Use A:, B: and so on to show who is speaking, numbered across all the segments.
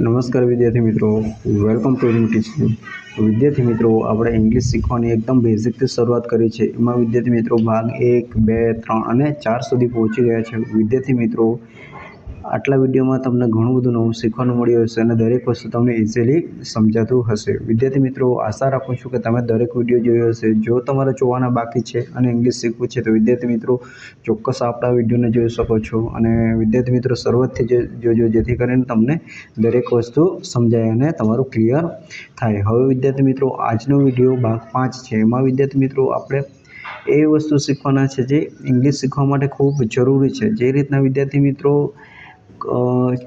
A: नमस्कार विद्यार्थी मित्रों, वेलकम टू न्यू टीचिंग। विद्यार्थी मित्रों, આપણે ઇંગ્લિશ શીખવાની એકદમ બેઝિકથી શરૂઆત કરી છે। એમાં વિદ્યાર્થી મિત્રો ભાગ 1, 2, 3 અને 4 સુધી પહોંચી ગયા છે। વિદ્યાર્થી મિત્રો, આટલા વિડીયોમાં તમને ઘણું બધું નવું શીખવાનું મળ્યું હશે અને દરેક વસ્તુ તમને ઇઝીલી સમજાતું હશે। વિદ્યાર્થી મિત્રો, આશા રાખું છું કે તમે દરેક વિડીયો જોયો હશે। જો તમારે જોવાના બાકી છે અને ઇંગ્લિશ શીખવું છે તો વિદ્યાર્થી મિત્રો ચોક્કસ આપણા વિડીયોને જોઈ શકો છો। અને વિદ્યાર્થી મિત્રો શરૂઆતથી જોજો, જેથી કરીને તમને દરેક વસ્તુ સમજાય અને તમારું ક્લિયર થાય। હવે વિદ્યાર્થી મિત્રો, આજનો વિડીયો ભાગ 5 છે। એમાં વિદ્યાર્થી મિત્રો આપણે એ વસ્તુ શીખવાના છે જે ઇંગ્લિશ શીખવા માટે ખૂબ જરૂરી છે। જે રીતના વિદ્યાર્થી મિત્રો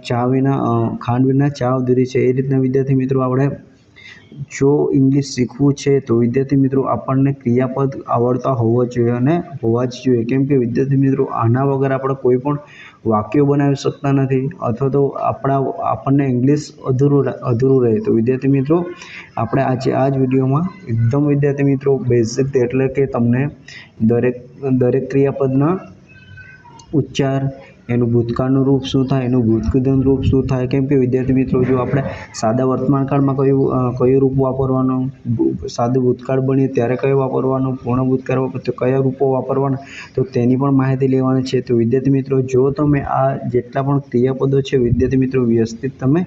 A: ચા વિના ખાંડ વિના ચા અધૂરી છે, એ રીતના વિદ્યાર્થી મિત્રો આપણે જો ઇંગ્લિશ શીખવું છે તો વિદ્યાર્થી મિત્રો આપણને ક્રિયાપદ આવડતા હોવા જોઈએ અને હોવા જ જોઈએ। કેમ કે વિદ્યાર્થી મિત્રો આના વગર આપણે કોઈ પણ વાક્યો બનાવી શકતા નથી, અથવા તો આપણને ઇંગ્લિશ અધૂરું રહે। તો વિદ્યાર્થી મિત્રો આપણે આ જ વિડીયોમાં એકદમ વિદ્યાર્થી મિત્રો બેઝિક, એટલે કે તમને દરેક ક્રિયાપદના ઉચ્ચાર, એનું ભૂતકાળનું રૂપ શું થાય, એનું ભૂતકૃતનું રૂપ શું થાય। કેમ કે વિદ્યાર્થી મિત્રો જો આપણે સાદા વર્તમાનકાળમાં કયું રૂપ વાપરવાનું, સાદું ભૂતકાળ બનીએ ત્યારે કયું વાપરવાનું, પૂર્ણ ભૂતકાળ તો કયા રૂપો વાપરવાના, તો તેની પણ માહિતી લેવાની છે। તો વિદ્યાર્થી મિત્રો જો તમે આ જેટલા પણ ક્રિયાપદો છે વિદ્યાર્થી મિત્રો વ્યવસ્થિત તમે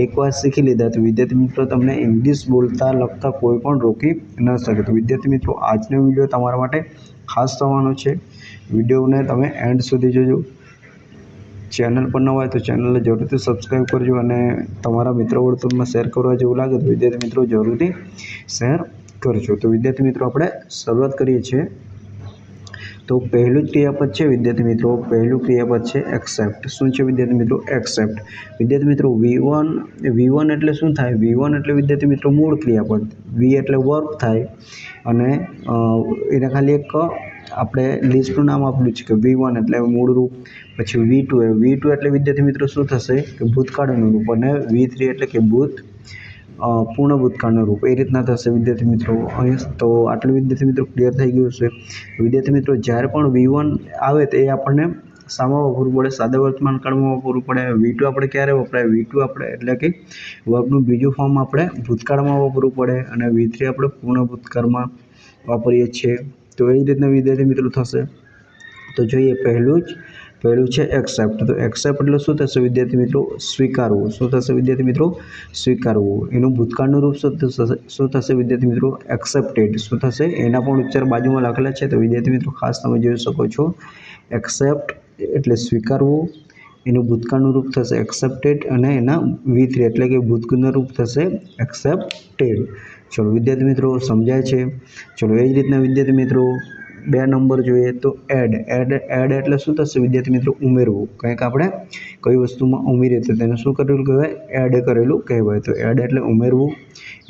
A: એકવાર શીખી લીધા તો વિદ્યાર્થી મિત્રો તમને ઇંગ્લિશ બોલતા લખતા કોઈ પણ રોકી ન શકે। તો વિદ્યાર્થી મિત્રો આજનો વિડીયો તમારા માટે ખાસ થવાનો છે। વિડીયોને તમે એન્ડ સુધી જોજો। ચેનલ પર ન હોય તો ચેનલને જરૂરથી સબસ્ક્રાઈબ કરજો અને તમારા મિત્રો વર્તુળમાં શેર કરવા જેવું લાગે તો વિદ્યાર્થી મિત્રો જરૂરથી શેર કરજો। તો વિદ્યાર્થી મિત્રો આપણે શરૂઆત કરીએ છીએ। તો પહેલું જ ક્રિયાપદ છે વિદ્યાર્થી મિત્રો, પહેલું ક્રિયાપદ છે એક્સેપ્ટ। શું છે વિદ્યાર્થી મિત્રો? એક્સેપ્ટ। વિદ્યાર્થી મિત્રો V1 એટલે શું થાય? V1 એટલે વિદ્યાર્થી મિત્રો મૂળ ક્રિયાપદ, V એટલે વર્બ થાય અને એના ખાલી એક આપણે લિસ્ટનું નામ આપેલું છે કે V1 એટલે મૂળ રૂપ, પછી V2 એટલે વિદ્યાર્થી મિત્રો શું થશે કે ભૂતકાળનું રૂપ, અને V3 એટલે કે પૂર્ણ ભૂતકાળનું રૂપ, એ રીતના થશે વિદ્યાર્થી મિત્રો। અહીં તો આટલું વિદ્યાર્થી મિત્રો ક્લિયર થઈ ગયું છે। વિદ્યાર્થી મિત્રો જ્યારે પણ V1 આવે તો એ આપણને શામાં વાપરવું પડે? સાદા વર્તમાન કાળમાં વાપરવું પડે। V2 આપણે ક્યારે વપરાય? V2 આપણે એટલે કે વર્બનું બીજું ફોર્મ આપણે ભૂતકાળમાં વાપરવું પડે, અને V3 આપણે પૂર્ણ ભૂતકાળમાં વાપરીએ છીએ। તો એ જ રીતના વિદ્યાર્થી મિત્રો થશે। તો જોઈએ પહેલું છે એક્સેપ્ટ। તો એક્સેપ્ટ એટલે શું થશે વિદ્યાર્થી મિત્રો? સ્વીકારવું। શું થશે વિદ્યાર્થી મિત્રો? સ્વીકારવું। એનું ભૂતકાળનું રૂપ શું થશે વિદ્યાર્થી મિત્રો? એક્સેપ્ટેડ। શું થશે? એના પણ ઉચ્ચાર બાજુમાં લખેલા છે, તો વિદ્યાર્થી મિત્રો ખાસ તમે જોઈ શકો છો। એક્સેપ્ટ એટલે સ્વીકારવું, એનું ભૂતકાળનું રૂપ થશે એક્સેપ્ટેડ, અને એના V3 એટલે કે ભૂતકાળનું રૂપ થશે એક્સેપ્ટેડ। ચલો વિદ્યાર્થી મિત્રો સમજાય છે? ચલો એ જ રીતના વિદ્યાર્થી મિત્રો 2 નંબર જોઈએ તો એડ એટલે શું થશે વિદ્યાર્થી મિત્રો? ઉમેરવું। કંઈક આપણે કઈ વસ્તુમાં ઉમેરીએ તો તેને શું કરેલું કહેવાય? એડ કરેલું કહેવાય। તો એડ એટલે ઉમેરવું,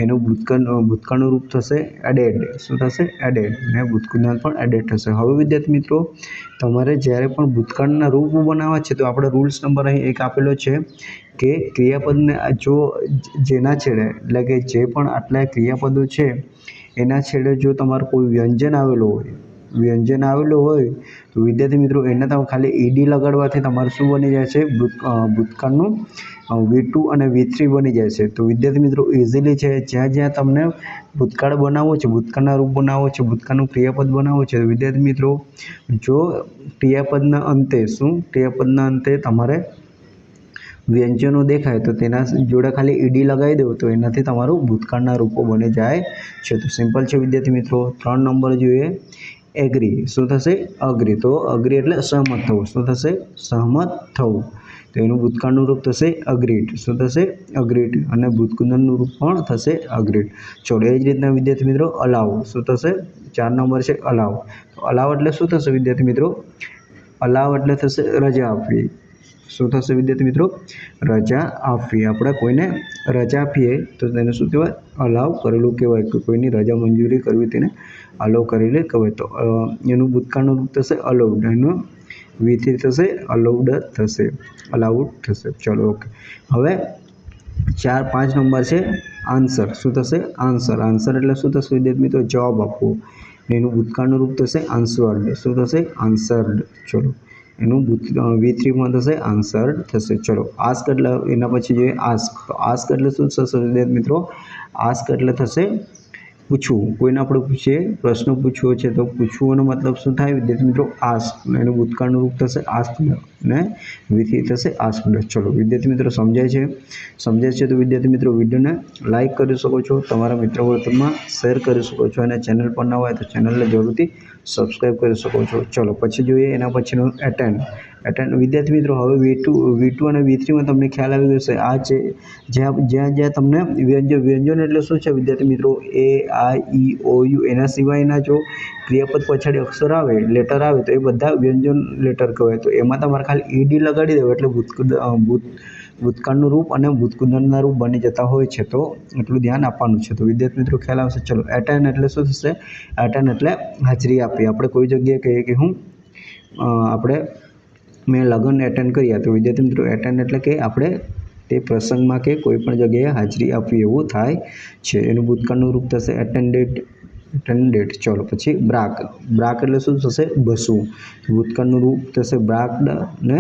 A: એનું ભૂતકાળનું રૂપ થશે એડેડ। શું થશે? એડેડ। અને ભૂતકાળનું પણ એડેડ થશે। હવે વિદ્યાર્થી મિત્રો તમારે જ્યારે પણ ભૂતકાળના રૂપ બનાવવા છે તો આપણે રૂલ્સ નંબર અહીં એક આપેલો છે કે ક્રિયાપદને જો જેના છેડે, એટલે કે જે પણ આટલા ક્રિયાપદો છે એના છેડે જો તમારું કોઈ વ્યંજન આવેલું હોય તો વિદ્યાર્થી મિત્રો એને તમે ખાલી ઈડી લગાડવાથી તમારું શું બની જાય છે? ભૂતકાળનું V2 અને V3 બની જાય છે। તો વિદ્યાર્થી મિત્રો ઇઝીલી છે, જ્યાં તમને ભૂતકાળ બનાવવો છે, ભૂતકાળના રૂપ બનાવવો છે, ભૂતકાળનું ક્રિયાપદ બનાવવું છે, તો વિદ્યાર્થી મિત્રો જો ક્રિયાપદના અંતે તમારે વ્યંજનો દેખાય તો તેના જોડે ખાલી ઈડી લગાવી દો તો એનાથી તમારું ભૂતકાળના રૂપો બની જાય છે। તો સિમ્પલ છે વિદ્યાર્થી મિત્રો। 3 નંબર જોઈએ એગ્રી। શું થશે? અગ્રી। તો અગ્રી એટલે સહમત થવું। શું થશે? સહમત થવું। તો એનું ભૂતકાળનું રૂપ થશે અગ્રીડ। શું થશે? અગ્રીડ। અને ભૂતકાળનું રૂપ પણ થશે અગ્રીડ। ચલો એ જ રીતના વિદ્યાર્થી મિત્રો અલાવ। શું થશે? 4 નંબર છે અલાવ। તો અલાવ એટલે શું થશે વિદ્યાર્થી મિત્રો? અલાવ એટલે થશે રજા આપવી। શું થશે વિદ્યાર્થી મિત્રો? રજા આપવી। આપણે કોઈને રજા આપીએ તો તેને શું કહેવાય? અલાવ કરેલું કહેવાય। કે કોઈની રજા મંજૂરી કરવી તેને અલાવ કરેલી કહેવાય। તો એનું ભૂતકાળનું રૂપ થશે અલાઉડ, એનું V3 થશે અલાઉડ થશે। ચલો ઓકે। હવે 5 નંબર છે આન્સર। શું થશે? આન્સર એટલે શું થશે વિદ્યાર્થી મિત્રો? જવાબ આપવો। એનું ભૂતકાળનું રૂપ થશે આન્સર્ડ। શું થશે? આન્સર્ડ। ચલો એનું V3 પણ થશે આન્સર થશે. ચલો આસ્ક એટલે એના પછી જોઈએ આસ્ક. તો આસ્ક એટલે શું થશે વિદ્યાર્થી મિત્રો? આસ્ક એટલે થશે પૂછવું. કોઈને આપણે પૂછીએ, પ્રશ્ન પૂછવો છે તો પૂછવુંનો મતલબ શું થાય વિદ્યાર્થી મિત્રો? આસ્ક. એનું ભૂતકાળનું રૂપ થશે આસ્ક્ડ ને V3 થશે આસ્ક્ડ. ચલો વિદ્યાર્થી મિત્રો સમજાય છે તો વિદ્યાર્થી મિત્રો વિડીયોને લાઈક કરી શકો છો, તમારા મિત્રો વર્તુળમાં શેર કરી શકો છો અને ચેનલ પર ન હોય તો ચેનલને જરૂરથી સબસ્ક્રાઈબ કરી શકો છો. ચલો પછી જોઈએ એના પછીનું એટેન્ડ. વિદ્યાર્થી મિત્રો હવે V2 અને V3માં તમને ખ્યાલ આવી ગયો છે. આ છે જ્યાં તમને વ્યંજન એટલે શું છે વિદ્યાર્થી મિત્રો? A, I, E, O, U એના સિવાયના જો ક્રિયાપદ પછાડી અક્ષર આવે, લેટર આવે તો એ બધા વ્યંજન લેટર કહેવાય. તો એમાં તમારે ખાલી ED લગાડી દેવો એટલે ભૂતકાળનું રૂપ અને ભૂતકૃદંતના રૂપ બની જતા હોય છે. તો એટલું ધ્યાન આપવાનું છે. તો વિદ્યાર્થી મિત્રો ખ્યાલ આવશે. ચલો એટેન્ડ એટલે શું થશે? એટેન્ડ એટલે હાજરી આપી. આપણે કોઈ જગ્યાએ કહીએ કે મેં લગ્ન એટેન્ડ કર્યા, તો વિદ્યાર્થી મિત્રો એટેન્ડ એટલે કે આપણે તે પ્રસંગમાં કે કોઈ પણ જગ્યાએ હાજરી આપવી એવું થાય છે. એનું ભૂતકાળનું રૂપ થશે એટેન્ડેડ. ચલો પછી બ્રાક એટલે શું થશે? બસવું. ભૂતકાળનું રૂપ થશે બ્રાક્ડ ને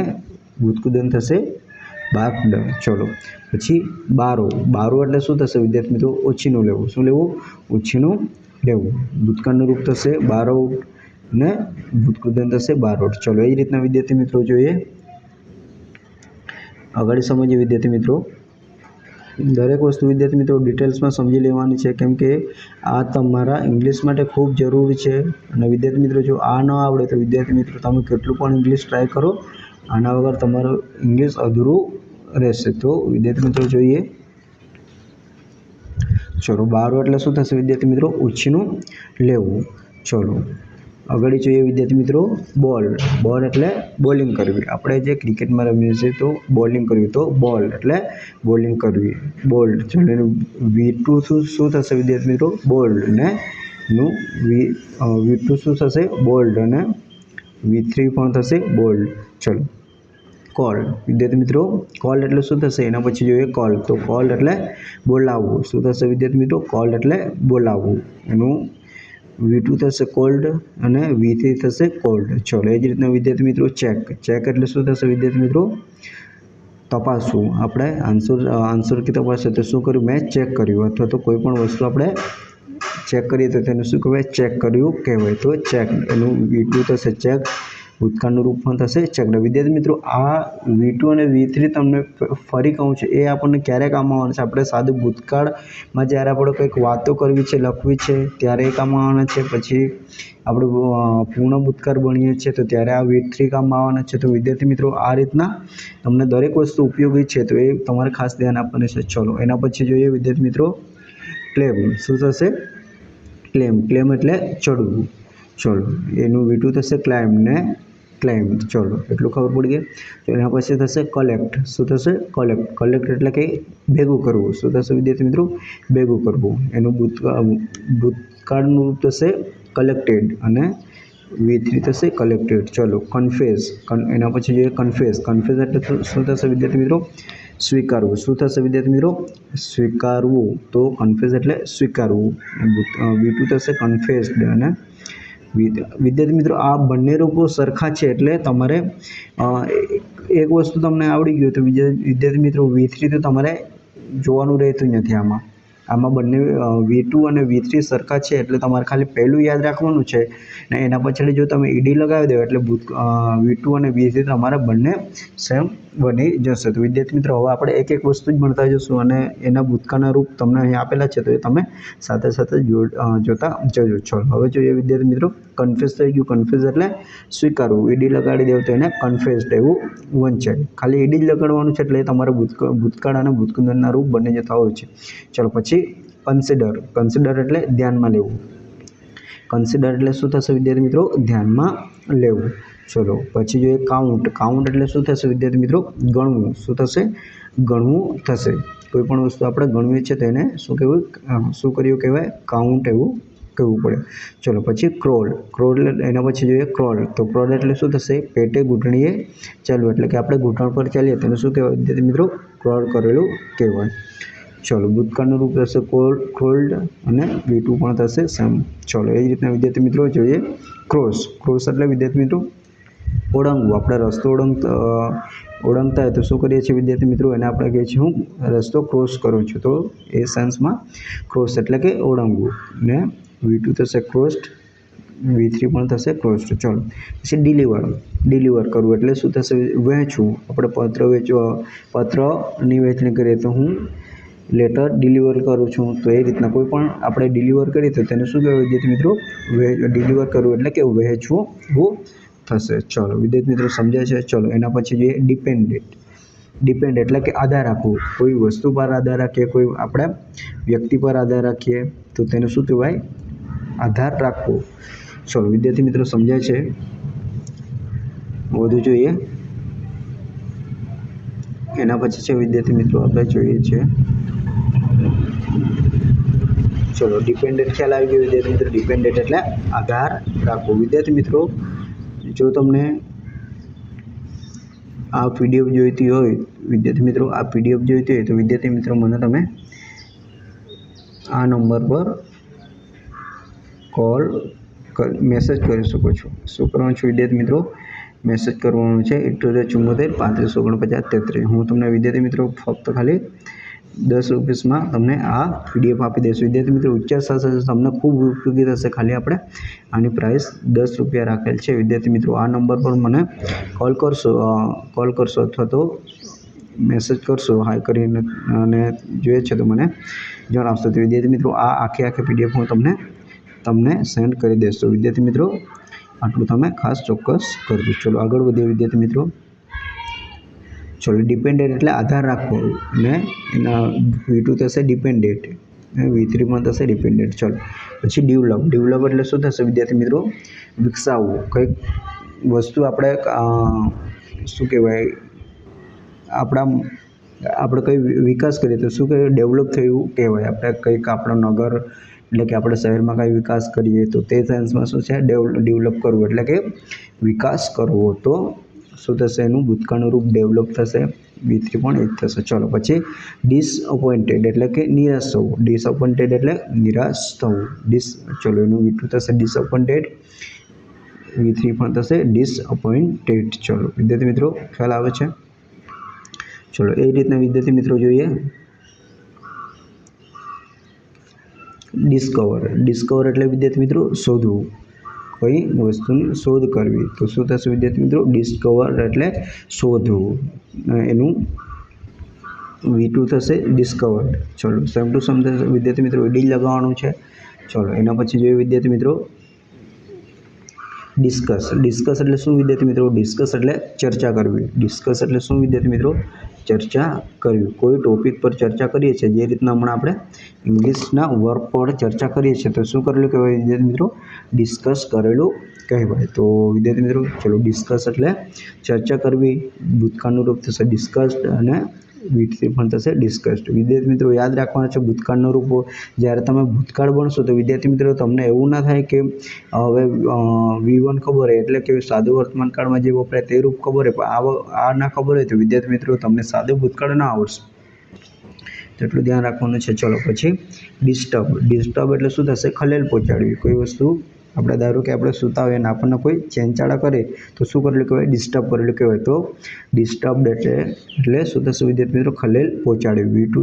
A: ભૂતકૃદંત થશે બાક્ડ. ચલો પછી બારો એટલે શું થશે વિદ્યાર્થી મિત્રો? ઓછીનું લેવું. શું લેવું? ઓછીનું લેવું. ભૂતકાળનું રૂપ થશે બારોડ ને ભૂતકૃદંત થશે બારોડ. ચલો એ જ રીતના વિદ્યાર્થી મિત્રો જોઈએ આગળ સમજીએ વિદ્યાર્થી મિત્રો. દરેક વસ્તુ વિદ્યાર્થી મિત્રો ડિટેલ્સમાં સમજી લેવાની છે, કેમ કે આ તમારા ઇંગ્લિશ માટે ખૂબ જરૂરી છે. અને વિદ્યાર્થી મિત્રો જો આ ન આવડે તો વિદ્યાર્થી મિત્રો તમે કેટલું પણ ઇંગ્લિશ ટ્રાય કરો, આના વગર તમારું ઇંગ્લિશ અધૂરું રહેશે. તો વિદ્યાર્થી મિત્રો જોઈએ. ચલો બારો એટલે શું થશે વિદ્યાર્થી મિત્રો? ઉછીનું લેવું. ચલો આગળ જોઈએ વિદ્યાર્થી મિત્રો બોલ એટલે બોલિંગ કરવી. આપણે જે ક્રિકેટમાં રમીએ છીએ તો બોલિંગ કરવી, તો બોલ એટલે બોલિંગ કરવી. બોલ્ડ. ચલો એનું V2 શું થશે વિદ્યાર્થી મિત્રો? બોલ્ડ ને એનું V2 શું થશે? બોલ્ડ અને V3 પણ થશે બોલ્ડ. ચલો કોલ વિદ્યાર્થી મિત્રો કોલ એટલે શું થશે? એના પછી જોઈએ કોલ. તો કોલ એટલે બોલાવવું. શું થશે વિદ્યાર્થી મિત્રો? કોલ એટલે બોલાવવું. એનું V2 થશે કોલ્ડ અને V3 થશે કોલ્ડ. ચલો એ જ રીતના વિદ્યાર્થી મિત્રો ચેક એટલે શું થશે વિદ્યાર્થી મિત્રો? તપાસવું. આપણે આન્સર કે તપાસે તો શું કર્યું? મેં ચેક કર્યું. અથવા તો કોઈ પણ વસ્તુ આપણે ચેક કરીએ તો તેને શું કહેવાય? ચેક કર્યું કહેવાય. તો ચેક એનું V2 થશે ચેક. ભૂતકાળનું રૂપ પણ થશે ચેકડ. વિદ્યાર્થી મિત્રો આ V2 અને V3 તમને ફરી કહું છું, એ આપણને ક્યારે કામ આવવાના છે? આપણે સાદું ભૂતકાળમાં જ્યારે આપણે કંઈક વાતો કરવી છે, લખવી છે ત્યારે એ કામ આવવાના છે. પછી આપણે પૂર્ણ ભૂતકાળ ભણીએ છીએ તો ત્યારે આ V3 કામમાં આવવાના છે. તો વિદ્યાર્થી મિત્રો આ રીતના તમને દરેક વસ્તુ ઉપયોગી છે, તો એ તમારે ખાસ ધ્યાન આપવાનું છે. ચલો એના પછી જોઈએ વિદ્યાર્થી મિત્રો ક્લેમ. શું થશે? ક્લેમ એટલે ચડવું. ચલો એનું V2 થશે ક્લાઇમ્બ ને ક્લાઇમ્બ. ચલો એટલું ખબર પડી ગઈ. તો એના પછી થશે કલેક્ટ. શું થશે? કલેક્ટ એટલે કે ભેગું કરવું. શું થશે વિદ્યાર્થી મિત્રો? ભેગું કરવું. એનું ભૂતકાળનું રૂપ થશે કલેક્ટેડ અને V3 થશે કલેક્ટેડ. ચલો કન્ફેસ. એના પછી જોઈએ કન્ફેસ એટલે શું થશે વિદ્યાર્થી મિત્રો? સ્વીકારવું. શું થશે વિદ્યાર્થી મિત્રો? સ્વીકારવું. તો કન્ફેસ એટલે સ્વીકારવું. V2 થશે કન્ફેસ્ડ અને વિદ્યાર્થી મિત્રો આ બંને રૂપો સરખા છે એટલે તમારે એક વસ્તુ તમને આવડી ગયું તો વિદ્યાર્થી મિત્રો V3 તો તમારે જોવાનું રહેતું નથી. આમાં બંને V2 અને V3 સરખા છે એટલે તમારે ખાલી પહેલું યાદ રાખવાનું છે ને એના પછી જો તમે ED લગાવી દો એટલે V2 અને V3 તમારા બંને સેમ બની જશે. તો વિદ્યાર્થી મિત્રો હવે આપણે એક વસ્તુ જ ભણતા જશું અને એના ભૂતકાળના રૂપ તમને અહીં આપેલા છે તો એ તમે સાથે જોતા જજો. ચલો હવે જોઈએ વિદ્યાર્થી મિત્રો કન્ફેસ થઈ ગયું. કન્ફેસ એટલે સ્વીકારવું. ED લગાડી દેવું તો એને કન્ફેસ્ડ એવું વંચાય. ખાલી ED જ લગાડવાનું છે એટલે તમારા ભૂતકાળ અને ભૂતકૃદંતના રૂપ બની જતા હોય છે. ચલો પછી કન્સિડર એટલે ધ્યાનમાં લેવું. કન્સિડર એટલે શું થશે વિદ્યાર્થી મિત્રો? ધ્યાનમાં લેવું. ચલો પછી જોઈએ કાઉન્ટ એટલે શું થશે વિદ્યાર્થી મિત્રો? ગણવું. શું થશે? ગણવું થશે. કોઈ પણ વસ્તુ આપણે ગણવી છે તો એને શું કર્યું કહેવાય? કાઉન્ટ એવું કહેવું પડે. ચલો પછી ક્રોલ એના પછી જોઈએ ક્રોલ. તો ક્રોલ એટલે શું થશે? પેટે ઘૂંટણીએ ચાલવું. એટલે કે આપણે ઘૂંટણ પર ચાલીએ તેને શું કહેવાય વિદ્યાર્થી મિત્રો? ક્રોલ કરેલું કહેવાય. ચલો ભૂતકાળનું રૂપ થશે ક્રોલ્ડ અને V2 પણ થશે સેમ. ચલો એ જ રીતના વિદ્યાર્થી મિત્રો જોઈએ ક્રોસ એટલે વિદ્યાર્થી મિત્રો ઓળંગવું, આપણે રસ્તો ઓળંગતા હોય તો શું કરીએ છીએ વિદ્યાર્થી મિત્રો, એને આપણે કહીએ છીએ હું રસ્તો ક્રોસ કરું છું, તો એ સેન્સમાં ક્રોસ એટલે કે ઓળંગવું. ને V2 થશે ક્રોસ્ડ, V3 પણ થશે ક્રોસ્ડ. ચલો પછી ડિલિવર કરવું એટલે શું થશે, વહેંચવું. આપણે પત્રની વહેંચણી કરીએ તો હું લેટર ડિલિવર કરું છું, તો એ રીતના કોઈ પણ આપણે ડિલિવર કરીએ તો તેને શું કહેવાય વિદ્યાર્થી મિત્રો, ડિલિવર કરવું એટલે કે વહેંચવું થશે. ચલો વિદ્યાર્થી મિત્રો સમજાય છે. ચલો એના પછી જોઈએ ડિપેન્ડ એટલે કે આધાર રાખવું. કોઈ વસ્તુ પર આધાર રાખીએ, કોઈ આપણે વ્યક્તિ પર આધાર રાખીએ તો તેને શું કહેવાય, આધાર રાખવો. ચલો વિદ્યાર્થી મિત્રો સમજાય છે. વધુ જોઈએ એના પછી છે વિદ્યાર્થી મિત્રો આપણે જોઈએ છે. ચલો ડિપેન્ડન્ટ ખ્યાલ આવી ગયો વિદ્યાર્થી મિત્રો. ડિપેન્ડન્ટ એટલે આધાર રાખવો. વિદ્યાર્થી મિત્રો જો તમને આ પીડીએફ જોઈતી હોય તો વિદ્યાર્થી મિત્રો મને તમે આ નંબર પર મેસેજ કરી શકો છો. શું કરવાનું છે વિદ્યાર્થી મિત્રો, મેસેજ કરવાનું છે 7874 3549 33. હું તમને વિદ્યાર્થી મિત્રો ફક્ત ખાલી 10 રૂપિયામાં તમને આ પીડીએફ આપી દઈશું. વિદ્યાર્થી મિત્રો ઉચ્ચાર સાથે તમને ખૂબ ઉપયોગી થશે. ખાલી આપણે આની પ્રાઇસ 10 રૂપિયા રાખેલ છે. વિદ્યાર્થી મિત્રો આ નંબર પર મને કોલ કરશો અથવા તો મેસેજ કરશો હાઈ કરીને અને જોઈએ છે તો મને જણાવશો. તો વિદ્યાર્થી મિત્રો આ આખી પીડીએફ હું તમને સેન્ડ કરી દઈશ. તો વિદ્યાર્થી મિત્રો આટલું તમે ખાસ ચોક્કસ કરજો. ચલો આગળ વધીએ વિદ્યાર્થી મિત્રો. ચલો ડિપેન્ડન્ટ એટલે આધાર રાખવો ને એના V2 થશે ડિપેન્ડન્ટ, V3 પણ થશે ડિપેન્ડન્ટ. ચલો પછી ડેવલપ એટલે શું થશે વિદ્યાર્થી મિત્રો, વિકસાવવું. કંઈક વસ્તુ આપણે શું કહેવાય, આપણે કંઈ વિકાસ કરીએ તો શું કહેવાય, ડેવલપ થયું કહેવાય. આપણે કંઈક આપણો નગર એટલે કે આપણે શહેરમાં કંઈ વિકાસ કરીએ તો તે સેન્સમાં શું છે, ડેવલપ કરવું એટલે કે વિકાસ કરવો. તો શું થશે, એનું ભૂતકાળનું રૂપ ડેવલપ થશે. V3 પણ એ જ થશે. ચલો પછી ડિસઅપોઇન્ટેડ એટલે કે નિરાશ થવું. ડિસઅપોઇન્ટેડ એટલે નિરાશ થવું. ચલો એનું V2 થશે ડિસઅપોઇન્ટેડ, V3 પણ થશે ડિસઅપોઇન્ટેડ. ચલો વિદ્યાર્થી મિત્રો ખ્યાલ આવે છે. ચલો એ રીતના વિદ્યાર્થી મિત્રો જોઈએ ડિસ્કવર એટલે વિદ્યાર્થી મિત્રો શોધવું, કોઈ વસ્તુની શોધ કરવી. તો શું થશે વિદ્યાર્થી મિત્રો, ડિસ્કવર એટલે શોધવું. એનું V2 થશે ડિસ્કવર્ડ. ચલો સેમ ટુ સેમ વિદ્યાર્થી મિત્રો ડી લગાવવાનું છે. ચલો એના પછી જોઈએ વિદ્યાર્થી મિત્રો ડિસ્કસ એટલે શું વિદ્યાર્થી મિત્રો, ડિસ્કસ એટલે ચર્ચા કરવી. ડિસ્કસ એટલે શું વિદ્યાર્થી મિત્રો, ચર્ચા કરવી. કોઈ ટોપિક પર ચર્ચા કરીએ છીએ, જે રીતના હમણાં આપણે ઇંગ્લિશના વર્ક પર ચર્ચા કરીએ છીએ તો શું કરેલું કહેવાય વિદ્યાર્થી મિત્રો, ડિસ્કસ કરેલું કહેવાય. તો વિદ્યાર્થી મિત્રો ચલો ડિસ્કસ એટલે ચર્ચા કરવી, ભૂતકાળનું રૂપ થશે ડિસ્કસ્ડ અને V3 પણ થશે ડિસ્કસ્ડ. વિદ્યાર્થી મિત્રો યાદ રાખવાના છે ભૂતકાળનો રૂપ. જ્યારે તમે ભૂતકાળ ભણશો તો વિદ્યાર્થી મિત્રો તમને એવું ના થાય કે હવે V1 ખબર હોય એટલે કે સાદું વર્તમાન કાળમાં જે વપરાય તે રૂપ ખબર હોય પણ આ ના ખબર હોય તો વિદ્યાર્થી મિત્રો તમને સાદું ભૂતકાળ ના આવડશે. તેટલું ધ્યાન રાખવાનું છે. ચલો પછી ડિસ્ટર્બ એટલે શું થશે, ખલેલ પહોંચાડવી. કોઈ વસ્તુ આપણે ધારો કે આપણે સૂતા હોય અને આપણને કોઈ ચેંચાડા કરે તો શું કરેલું કહેવાય, ડિસ્ટર્બ કરેલું કહેવાય. તો ડિસ્ટર્બડ એટલે શું થશે વિદ્યાર્થી મિત્રો, ખલેલ પહોંચાડવી. V2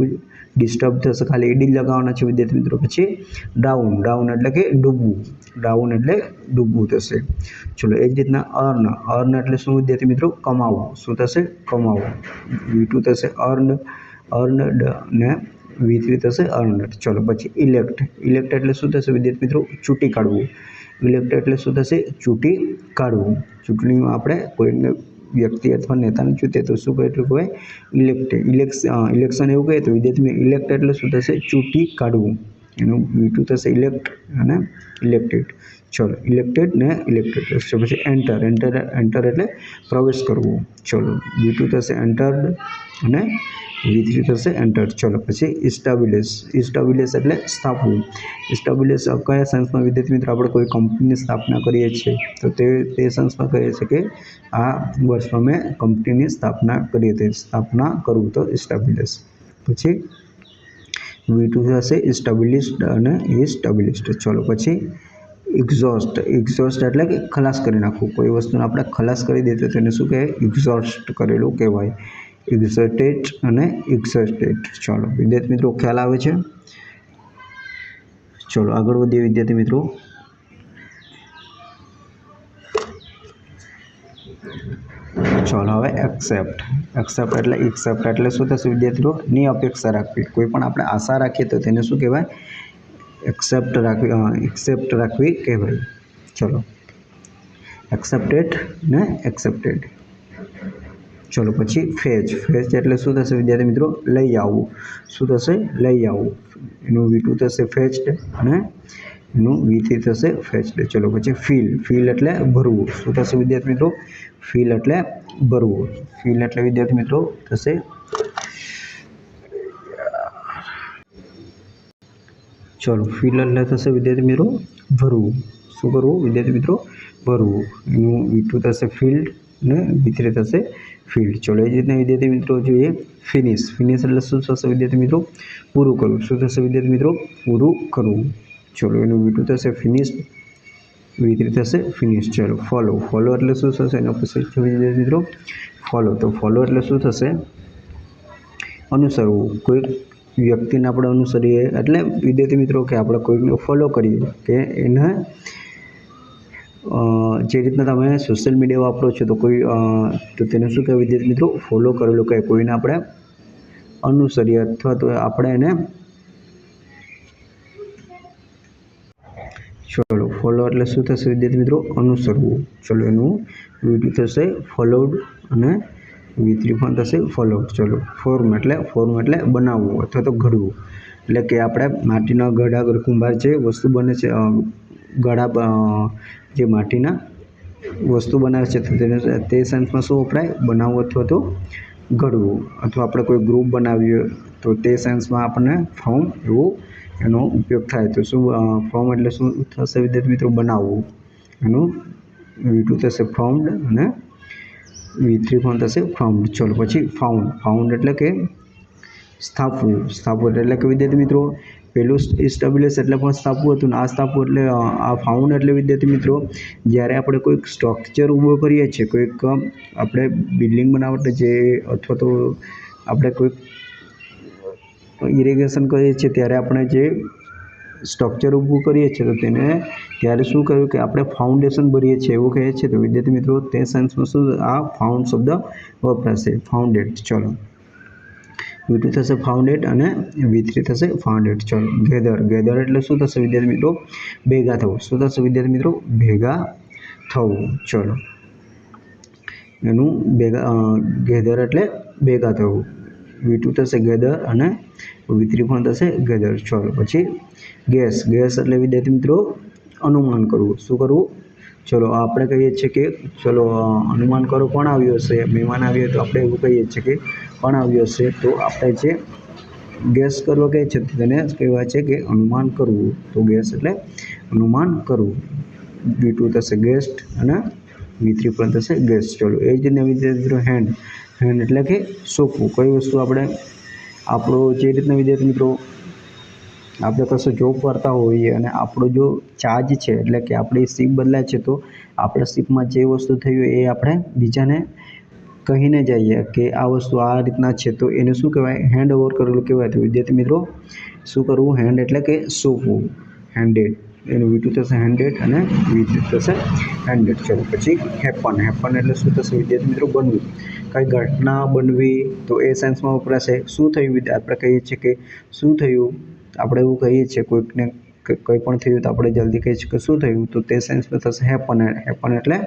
A: ડિસ્ટર્બ થશે, ખાલી એડી લગાવવાના છે વિદ્યાર્થી મિત્રો. પછી ડાઉન એટલે કે ડૂબવું થશે. ચલો એ જ રીતના અર્ન એટલે શું વિદ્યાર્થી મિત્રો, કમાવવું. શું થશે, કમાવવું. V2 થશે અર્નડ ને V3 થશે અર્નડ. ચલો પછી ઇલેક્ટ એટલે શું થશે વિદ્યાર્થી મિત્રો, ચૂંટી કાઢવું. ઇલેક્ટ એટલે શું થશે, ચૂંટી કાઢવું. ચૂંટણીમાં આપણે કોઈને વ્યક્તિ અથવા નેતાને ચૂંટે તો શું કહેવાય, ઇલેક્શન એવું કહે તો વિદ્યાર્થી ઇલેક્ટ એટલે શું થશે, ચૂંટી કાઢવું. એનું V2 થશે ઇલેક્ટ અને ઇલેક્ટેડ. ચલો ઇલેક્ટેડ ને ઇલેક્ટેડ. પછી એન્ટર એટલે પ્રવેશ કરવો. ચલો V2 થશે એન્ટર્ડ અને V3 થશે એન્ટર્ડ. ચલો પછી ઇસ્ટાબ્લિશ એટલે સ્થાપવું. ઇસ્ટાબ્લિશ કયા સેન્સમાં વિદ્યાર્થી મિત્રો, આપણે કોઈ કંપનીની સ્થાપના કરીએ છીએ તો તે સેન્સમાં કહીએ છીએ કે આ વર્ષમાં મેં કંપનીની સ્થાપના કરી હતી. સ્થાપના કરવું તો ઇસ્ટાબ્લિશ. પછી V2 થશે ઇસ્ટાબ્લિશ્ડ અને ઇસ્ટાબ્લિશ્ડ. ચલો પછી એક્ઝોસ્ટ એટલે કે ખલાસ કરી નાખવું. કોઈ વસ્તુને આપણે ખલાસ કરી દઈએ તો તેને શું કહેવાય? એક્ઝોસ્ટ કરેલું કહેવાય. એક્ઝોસ્ટેડ અને એક્ઝોસ્ટેડ. ચાલો વિદ્યાર્થી મિત્રો ખ્યાલ આવે છે? ચલો આગળ વધીએ વિદ્યાર્થી મિત્રો. ચાલો હવે એક્સેપ્ટ એટલે શું થશે વિદ્યાર્થી મિત્રો? ની અપેક્ષા રાખવી. કોઈ પણ આપણે આશા રાખીએ તો તેને શું કહેવાય? એક્સેપ્ટ રાખવી કહેવાય. ચલો એક્સેપ્ટેડ ને એક્સેપ્ટેડ. ચલો પછી ફેચ એટલે શું થશે વિદ્યાર્થી મિત્રો? લઈ આવવું. શું થશે? લઈ આવવું. એનું V2 થશે ફેચ્ડ અને એનું V3 થશે ફેચ્ડ. ચલો પછી ફિલ એટલે ભરવું. શું થશે વિદ્યાર્થી મિત્રો? ફિલ એટલે ભરવું. ફિલ એટલે વિદ્યાર્થી મિત્રો થશે ફિલ એટલે થશે વિદ્યાર્થી મિત્રો ભરવું. શું કરવું વિદ્યાર્થી મિત્રો? ભરવું. એનું V2 થશે ફિલ્ડ ને V3 થશે ફિલ્ડ. ચલો એ જ રીતના વિદ્યાર્થી મિત્રો જોઈએ ફિનિશ એટલે શું થશે વિદ્યાર્થી મિત્રો? પૂરું કરવું. શું થશે વિદ્યાર્થી મિત્રો? પૂરું કરવું. ચલો એનું V2 થશે ફિનિશ્ડ, V3 થશે ફિનિશ. ચલો ફોલો એટલે શું થશે? એના પછી વિદ્યાર્થી મિત્રો ફોલો. તો ફોલો એટલે શું થશે? અનુસરવું. કોઈ વ્યક્તિને આપણે અનુસરીએ એટલે વિદ્યાર્થી મિત્રો કે આપણે કોઈને ફોલો કરીએ કે એને જે રીતના તમે સોશિયલ મીડિયા વાપરો છો તો તેને શું કહેવાય વિદ્યાર્થી મિત્રો? ફોલો કરેલું કહે. કોઈને આપણે અનુસરીએ અથવા તો આપણે એને ચલો ફોલો એટલે શું થશે વિદ્યાર્થી મિત્રો? અનુસરવું. ચલો એનું V2 થશે ફોલોડ અને V3 પણ થશે ફોલોડ. ચલો ફોર્મ એટલે બનાવવું અથવા તો ઘડવું. એટલે કે આપણે માટીના ઘડા કુંભાર જે વસ્તુ બને છે જે માટીના વસ્તુ બનાવે છે તો તેને તે સેન્સમાં શું વપરાય? બનાવવું અથવા તો ઘડવું. અથવા આપણે કોઈ ગ્રુપ બનાવીએ તો તે સેન્સમાં આપણને ફોર્મ એવું એનો ઉપયોગ થાય. તો શું ફોર્મ એટલે શું થશે વિદ્યાર્થી મિત્રો? બનાવવું. એનું V2 થશે ફોર્મડ અને V3 પણ થશે ફોર્મડ. ચલો પછી ફાઉન્ડ એટલે કે સ્થાપવું એટલે કે વિદ્યાર્થી મિત્રો પેલું ઇસ્ટાબ્લિશ એટલે પણ સ્થાપવું હતું ને આ સ્થાપવું એટલે આ ફાઉન્ડ એટલે વિદ્યાર્થી મિત્રો જ્યારે આપણે કોઈક સ્ટ્રક્ચર ઊભો કરીએ છીએ, કોઈક આપણે બિલ્ડિંગ બનાવટ જે અથવા તો આપણે કોઈક ઇરિગેશન કરીએ છીએ ત્યારે આપણે જે સ્ટ્રક્ચર ઊભું કરીએ છીએ તો તેને ત્યારે શું કહ્યું કે આપણે ફાઉન્ડેશન ભરીએ છીએ એવું કહે છે. તો વિદ્યાર્થી મિત્રો તે સેન્સમાં શું આ ફાઉન્ડ શબ્દ વપરાશે? ફાઉન્ડેડ. ચલો V2 થશે ફાઉન્ડેડ અને V3 થશે ફાઉન્ડેડ. ચલો ગેધર એટલે શું થશે વિદ્યાર્થી મિત્રો? ભેગા થવું. શું થશે વિદ્યાર્થી મિત્રો? ભેગા થવું. ચલો એનું ગેધર એટલે ભેગા થવું. V2 થશે ગેધર અને V3 પણ થશે ગેધર. ચલો પછી ગેસ એટલે વિદ્યાર્થી મિત્રો અનુમાન કરવું. શું કરવું? ચલો આપણે કહીએ છીએ કે ચલો અનુમાન કરો કોણ આવ્યું હશે? મહેમાન આવ્યો તો આપણે એવું કહીએ છીએ કે કોણ આવ્યું હશે? તો આપણે જે ગેસ કરવા કહે છે તેને કહેવાય છે કે અનુમાન કરવું. તો ગેસ એટલે અનુમાન કરવું. V2 થશે ગેસ્ટ અને V3 પણ થશે ગેસ્ટ. ચલો એ જ રીતે વિદ્યાર્થી મિત્રો હેન્ડ એટલે કે સોંપવું. કઈ વસ્તુ આપણે આપણો જે રીતના વિદ્યાર્થી મિત્રો આપણે કશું જોબ કરતા હોઈએ અને આપણો જો ચાર્જ છે એટલે કે આપણી શિપ બદલાય છે તો આપણા શિપમાં જે વસ્તુ થઈ હોય એ આપણે બીજાને કહીને જઈએ કે આ વસ્તુ આ રીતના છે તો એને શું કહેવાય? હેન્ડ ઓવર કરેલું કહેવાય. તો વિદ્યાર્થી મિત્રો શું કરવું? હેન્ડ એટલે કે સોંપવું. હેન્ડેડ. એનું V2 થશે હેન્ડેડ અને V3 થશે હેન્ડેડ. ચલો પછી હેપન એટલે શું થશે વિદ્યાર્થી મિત્રો? બનવું. કઈ ઘટના બનવી તો એ સેન્સમાં વપરાશે. શું થયું? આપણે કહીએ છીએ કે શું થયું? આપણે એવું કહીએ છીએ કોઈકને કંઈ પણ થયું તો આપણે જલ્દી કહીએ છીએ કે શું થયું? તો તે સેન્સમાં થશે હેપન એટલે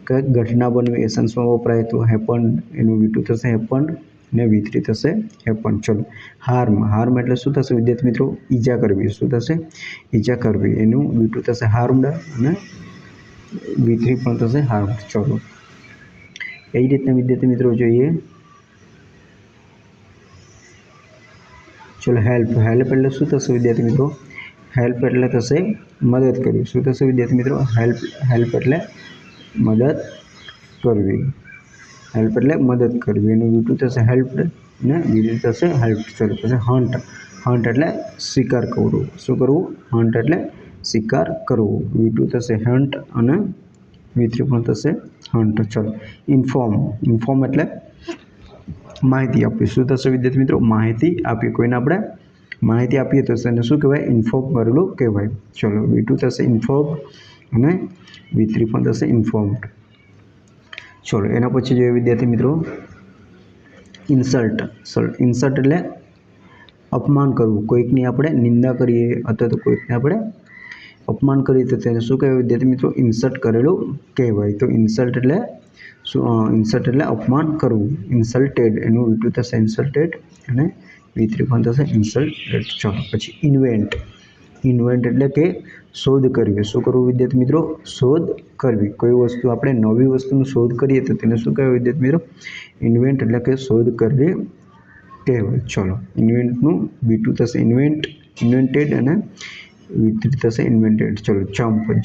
A: કંઈક ઘટના બનવી એ સેન્સમાં વપરાય તો હેપન. એનું V2 થશે હેપન અને V3 થશે હેપન. ચલો હાર્મ એટલે શું થશે વિદ્યાર્થી મિત્રો? ઈજા કરવી. શું થશે? ઈજા કરવી. એનું V2 થશે હાર્મડ અને V3 પણ થશે હાર્મડ. ચલો એ જ રીતના વિદ્યાર્થી મિત્રો જોઈએ ચલો હેલ્પ એટલે શું થશે વિદ્યાર્થી મિત્રો? હેલ્પ એટલે થશે મદદ કરવી. શું થશે વિદ્યાર્થી મિત્રો? હેલ્પ એટલે મદદ કરવી. હેલ્પ એટલે મદદ કરવી. એનું V2 થશે હેલ્પડ અને V3 થશે હેલ્પ. ચલો પછી હન્ટ એટલે શિકાર કરવું. શું કરવું? હન્ટ એટલે શિકાર કરવું. V2 થશે હન્ટ અને V3 પણ થશે હન્ટ. ચલો ઇન્ફોર્મ એટલે માહિતી આપવી. શું થશે વિદ્યાર્થી મિત્રો? માહિતી આપી. કોઈને આપણે માહિતી આપીએ તો તેને શું કહેવાય? ઇન્ફોર્મ કરેલું કહેવાય. ચલો V2 થશે ઇન્ફોર્મ અને V3 પણ થશે ઇન્ફોર્મ્ડ. ચલો એના પછી જોઈએ વિદ્યાર્થી મિત્રો ઇન્સલ્ટ. એટલે અપમાન કરવું. કોઈકની આપણે નિંદા કરીએ અથવા તો કોઈકને આપણે અપમાન કરીએ તો તેને શું કહેવાય વિદ્યાર્થી મિત્રો? ઇન્સલ્ટ કરેલું કહેવાય. તો ઇન્સલ્ટ એટલે અપમાન કરવું. ઇન્સલ્ટેડ એનું V2 થશે ઇન્સલ્ટેડ અને V3 પણ થશે ઇન્સલ્ટેડ. ચલો પછી ઇન્વેન્ટ એટલે કે શોધ કરવી. શું કરવું વિદ્યાર્થી મિત્રો? શોધ કરવી. કોઈ વસ્તુ આપણે નવી વસ્તુની શોધ કરીએ તો તેને શું કહેવાય વિદ્યાર્થી મિત્રો? ઇન્વેન્ટ એટલે કે શોધ કરવી કહેવાય. ચલો ઇન્વેન્ટનું V2 થશે ઇન્વેન્ટેડ અને V3 થશે ઇન્વેન્ટેડ. ચલો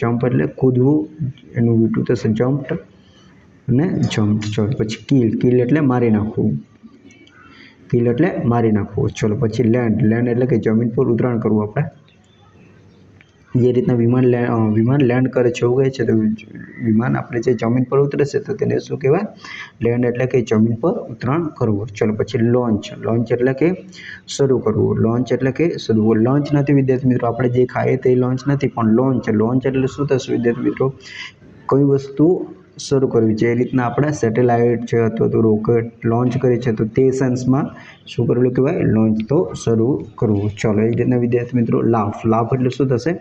A: જમ્પ એટલે કૂદવું. એનું V2 થશે જમ્પ્ડ અને જમ્પ્ડ. ચલો પછી કિલ એટલે મારી નાખવું. ચલો પછી લેન્ડ એટલે કે જમીન પર ઉતરાણ કરવું. આપણે જે રીતના વિમાન લેન્ડ કરે છે એવું કહે છે તો વિમાન આપણે જે જમીન પર ઉતરે છે તો તેને શું કહેવાય? લેન્ડ એટલે કે જમીન પર ઉતરાણ કરવું. ચલો પછી લોન્ચ એટલે કે શરૂ કરવું. લોન્ચ નથી વિદ્યાર્થી મિત્રો, આપણે જે ખાઈએ તે લોન્ચ નથી, પણ લોન્ચ એટલે શું થશે વિદ્યાર્થી મિત્રો? કોઈ વસ્તુ શરૂ કરવી. જે રીતના આપણે સેટેલાઇટ છે અથવા તો રોકેટ લોન્ચ કરી છે તો તે સેન્સમાં શું કરેલું કહેવાય? લોન્ચ. તો શરૂ કરવું. ચલો એ રીતના વિદ્યાર્થી મિત્રો લાફ એટલે શું થશે?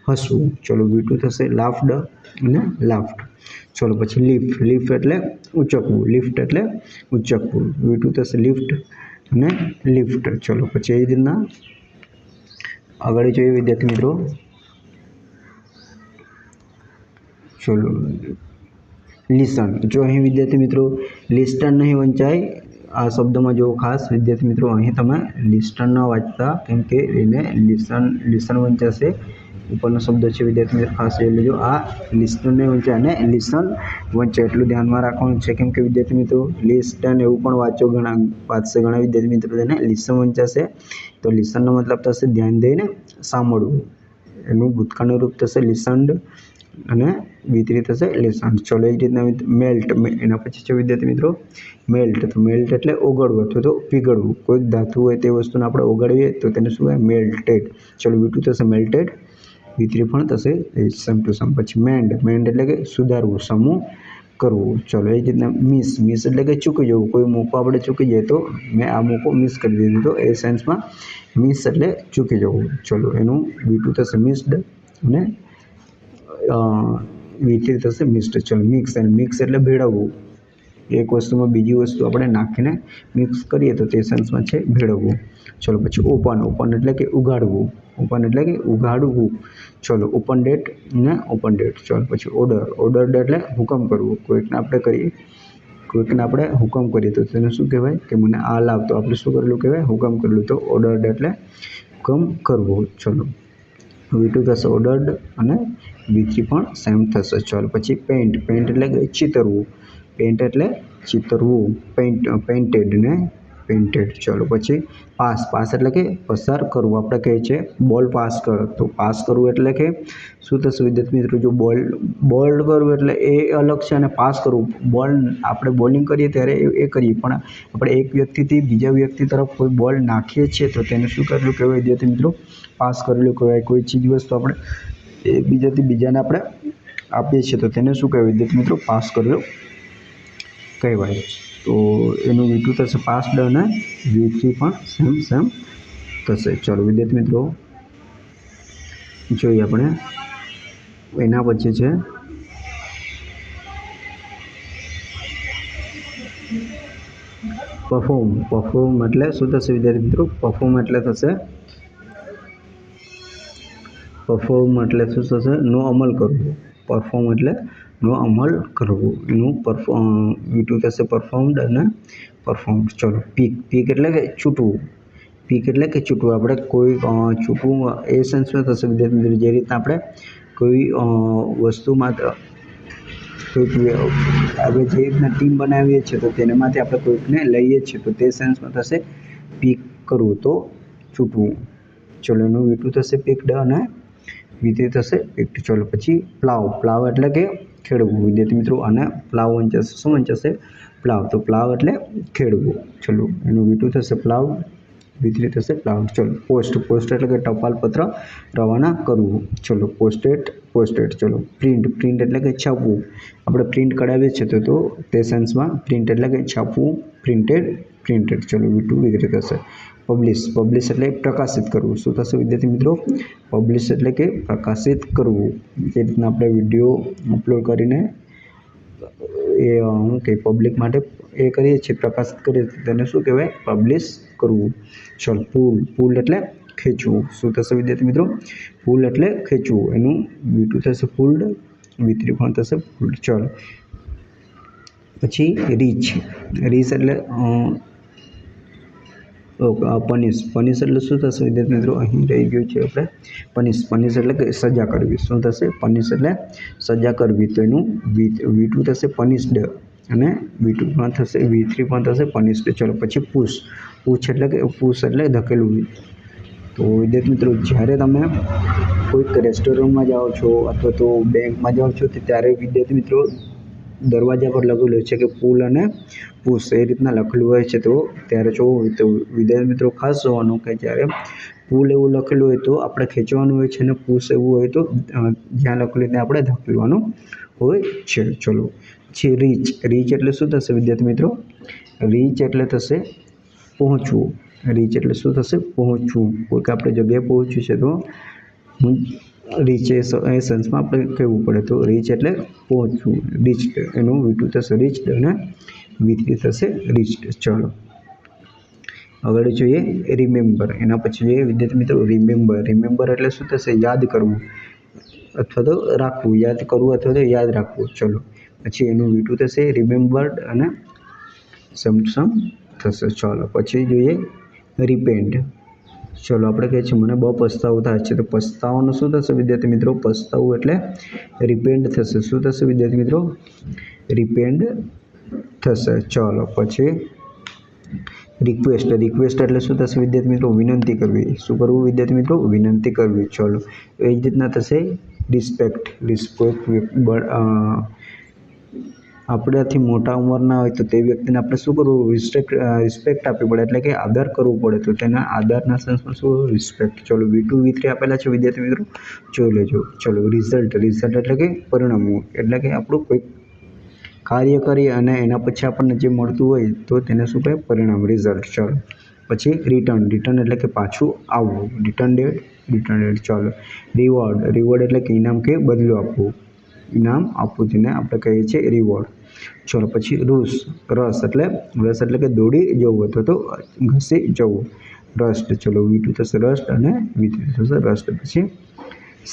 A: હસવું. ચલો V2 થશે લાફ્ડ અને લાફ્ડ. ચલો પછી લીફ એટલે ઉચકવું. લિફ્ટ એટલે ઉચકવું. V2 થશે લિફ્ટ અને લિફ્ટ. ચલો પછી એ રીતના આગળ જોઈએ વિદ્યાર્થી મિત્રો. ચલો લિસન. જો અહીં વિદ્યાર્થી મિત્રો લિસ્ટન નહીં વંચાય. આ શબ્દમાં જો ખાસ વિદ્યાર્થી મિત્રો અહીં તમે લિસ્ટન ન વાંચતા, કેમ કે એને લિસન વંચાશે. ઉપરનો શબ્દ છે વિદ્યાર્થી મિત્રો ખાસ જોઈ લેજો. આ લિસ્ટન નહીં વંચાય અને લિસન વંચાય એટલું ધ્યાનમાં રાખવાનું છે. કેમ કે વિદ્યાર્થી મિત્રો લિસ્ટન એવું પણ વાંચશે ઘણા વિદ્યાર્થી મિત્રો તેને લિસન વંચાશે. તો લિસનનો મતલબ થશે ધ્યાન દઈને સાંભળવું. એનું ભૂતકાળનું રૂપ થશે લિસન્ડ અને V3 થશે લિસન્ડ. ચલો એ જ રીતના મેલ્ટ. એના પછી છે વિદ્યાર્થી મિત્રો મેલ્ટ. તો મેલ્ટ એટલે ઓગળવું અથવા તો પીગળવું. કોઈક ધાતુ હોય તે વસ્તુને આપણે ઓગાળીએ તો તેને શું કહેવાય? મેલ્ટેડ. ચલો V2 થશે મેલ્ટેડ, V3 પણ થશે સેમ ટુ સેમ. પછી મેન્ડ એટલે કે સુધારવું, સમૂહ કરવું. ચલો એ જ રીતના મિસ એટલે કે ચૂકી જવું. કોઈ મોકો આપણે ચૂકી જાય તો મેં આ મોકો મિસ કરી દીધો, તો એ સેન્સમાં મિસ એટલે ચૂકી જવું. ચલો એનું V2 થશે મિસ્ડ અને V3 થશે મિક્સ્ડ. ચલો મિક્સ એટલે ભેળવવું. એક વસ્તુમાં બીજી વસ્તુ આપણે નાખીને મિક્સ કરીએ તો તે સેન્સમાં છે ભેળવવું. ચલો પછી ઓપન એટલે કે ઉઘાડવું. ચલો ઓપન ડેટ અને ઓપન ડેટ. ચલો પછી ઓર્ડર એટલે હુકમ કરવું. કોઈકને આપણે હુકમ કરીએ તો તેને શું કહેવાય? કે મને આ લાવ. તો આપણે શું કરેલું કહેવાય? હુકમ કરેલું. તો ઓર્ડર્ડ એટલે હુકમ કરવું. ચલો V2 થશે ઓર્ડર્ડ અને V3 પણ સેમ થશે. ચલો પછી પેન્ટ એટલે કે ચિતરવું. પેઇન્ટેડ ને પેઇન્ટેડ. ચલો પછી પાસ એટલે કે પસાર કરવું. આપણે કહીએ છીએ બોલ પાસ કર, તો પાસ કરવું એટલે કે શું થશે વિદ્યાર્થી મિત્રો? જો બોલ કરવું એટલે એ અલગ છે અને પાસ કરવું બોલ આપણે બોલિંગ કરીએ ત્યારે એ કરીએ, પણ આપણે એક વ્યક્તિથી બીજા વ્યક્તિ તરફ કોઈ બોલ નાખીએ છીએ તો તેને શું કરેલું કહેવાય વિદ્યાર્થી મિત્રો? પાસ કરેલું કહેવાય. કોઈ ચીજ વસ્તુ આપણે એકબીજાથી બીજાને આપણે આપીએ છીએ તો તેને શું કહેવાય વિદ્યાર્થી મિત્રો? પાસ કરેલું કહેવાય. તો એનું V2 થશે પાસ્ડ અને V3 પણ સેમ થશે. ચલો વિદ્યાર્થી મિત્રો જોઈએ આપણે એના પછી છે પરફોર્મ એટલે શું થશે વિદ્યાર્થી મિત્રો? પરફોર્મ એટલે શું થશે? નો અમલ કરવું. પરફોર્મ એટલે નો અમલ કરવું. એનું V2 થશે પરફોર્મ્ડ અને પરફોર્મ્ડ. ચલો પીક એટલે કે છૂટવું. આપણે કોઈ છૂટવું એ સેન્સમાં થશે વિદ્યાર્થી મિત્રો. જે રીતના આપણે કોઈ વસ્તુમાં આપણે જે રીતના ટીમ બનાવીએ છીએ તો તેનામાંથી આપણે કોઈકને લઈએ છીએ તો તે સેન્સમાં થશે પીક કરવું, તો છૂટવું. ચલો એનું V2 થશે પીકડ અને વિતરિત થશે picked. ચલો પછી પ્લાવ. પ્લાવ એટલે કે ખેડવું વિદ્યાર્થી મિત્રો, અને પ્લાવ વંચાશે. શું વંચાશે? પ્લાવ. તો પ્લાવ એટલે ખેડવું. ચલો એનું V2 થશે પ્લાવ, વિતરિત થશે પ્લાવ. ચલો પોસ્ટ. પોસ્ટ એટલે કે ટપાલ પત્ર રવાના કરવું. ચલો પોસ્ટેડ. પોસ્ટેડ. ચલો પ્રિન્ટ. પ્રિન્ટ એટલે કે છાપવું. આપણે પ્રિન્ટ કઢાવીએ છીએ તો તે સેન્સમાં પ્રિન્ટ એટલે કે છાપવું. પ્રિન્ટેડ. પ્રિન્ટેડ. ચલો V2 વિતરિત થશે. પબ્લિશ. પબ્લિશ એટલે પ્રકાશિત કરવું. શું થશે વિદ્યાર્થી મિત્રો? પબ્લિશ એટલે કે પ્રકાશિત કરવું. જે રીતના આપણે વિડીયો અપલોડ કરીને શું કે પબ્લિક માટે કરીએ છીએ, પ્રકાશિત કરીએ છીએ, તેને શું કહેવાય? પબ્લિશ કરવું. ચલો પુલ. પુલ એટલે ખેંચવું. શું થશે વિદ્યાર્થી મિત્રો? પુલ એટલે ખેંચવું. એનું V2 થશે પુલ્ડ, V3 પણ થશે પુલ્ડ. ચલો પછી રીચ. રીચ એટલે પનિશ. પનિશ એટલે શું થશે વિદ્યાર્થી મિત્રો? અહીં રહી ગયું છે આપણે પનિશ. પનિશ એટલે કે સજા કરવી. શું થશે? પનિશ એટલે સજા કરવી. તો એનું V2 થશે પનિશ્ડ, અને V2 પણ થશે, V3 પણ થશે પનિશ્ડ. ચલો પછી પુશ. પુશ એટલે કે ધકેલવું. તો વિદ્યાર્થી મિત્રો, જ્યારે તમે કોઈક રેસ્ટોરન્ટમાં જાઓ છો અથવા તો બેંકમાં જાઓ છો, ત્યારે વિદ્યાર્થી મિત્રો દરવાજા પર લખેલું હોય છે કે પુલ અને પુશ, એ રીતના લખેલું હોય છે. તો ત્યારે જોવું, તો વિદ્યાર્થી મિત્રો ખાસ જોવાનું કે જ્યારે પુલ એવું લખેલું હોય તો આપણે ખેંચવાનું હોય છે, અને પુશ એવું હોય તો જ્યાં લખેલું ત્યાં આપણે ધકેલવાનું હોય છે. ચલો પછી રીચ. રીચ એટલે શું થશે વિદ્યાર્થી મિત્રો? રીચ એટલે થશે પહોંચવું. રીચ એટલે શું થશે? પહોંચવું. કોઈક આપણે જગ્યાએ પહોંચ્યું છે તો રીચ એ સેન્સમાં આપણે કહેવું પડે. તો રીચ એટલે પહોંચવું. રીચડ. એનું V2 થશે રીચડ, અને V3 થશે રીચડ. ચલો આગળ જોઈએ રિમેમ્બર. એના પછી જોઈએ વિદ્યાર્થી મિત્રો રિમેમ્બર. રિમેમ્બર એટલે શું થશે? યાદ કરવું અથવા તો રાખવું. યાદ કરવું અથવા તો યાદ રાખવું. ચલો પછી એનું V2 થશે રિમેમ્બર્ડ, અને સમ થશે. ચલો પછી જોઈએ રિપેન્ડ. ચલો આપણે કહીએ છીએ મને બહુ પસ્તાવો થાય છે, તો પસ્તાવાનું શું થશે વિદ્યાર્થી મિત્રો? પસ્તાવું એટલે રિપેન્ડ થશે. શું થશે વિદ્યાર્થી મિત્રો? રિપેન્ડ થશે. ચલો પછી રિક્વેસ્ટ. રિક્વેસ્ટ એટલે શું થશે વિદ્યાર્થી મિત્રો? વિનંતી કરવી. શું કરવું વિદ્યાર્થી મિત્રો? વિનંતી કરવી. ચલો એ જ રીતના થશે રિસ્પેક્ટ. રિસ્પેક્ટ આપણાથી મોટા ઉંમરના હોય તો તે વ્યક્તિને આપણે શું કરવું? રિસ્પેક્ટ આપવી પડે, એટલે કે આદર કરવું પડે. તો તેના આદરના સેન્સમાં શું? રિસ્પેક્ટ. ચલો V2 V3 આપેલા છે વિદ્યાર્થી મિત્રો, જોઈ લેજો. ચલો રિઝલ્ટ. રિઝલ્ટ એટલે કે પરિણામો, એટલે કે આપણું કોઈક કાર્ય કરીએ અને એના પછી આપણને જે મળતું હોય તો તેને શું કહે? પરિણામ, રિઝલ્ટ. ચલો પછી રિટર્ન. રિટર્ન એટલે કે પાછું આવવું. રિટર્નડેડ. રિટર્નડેડ. ચલો રિવોર્ડ. રિવોર્ડ એટલે કે ઇનામ કે બદલો આપવું. ઇનામ આપવું તેને આપણે કહીએ છીએ રિવોર્ડ. ચલો પછી રસ. રસ એટલે કે દોડી જવું અથવા તો ઘસી જવું. રસ્ટ. ચલો V2 થશે રસ્ટ, અને V3 થશે રસ્ટ. પછી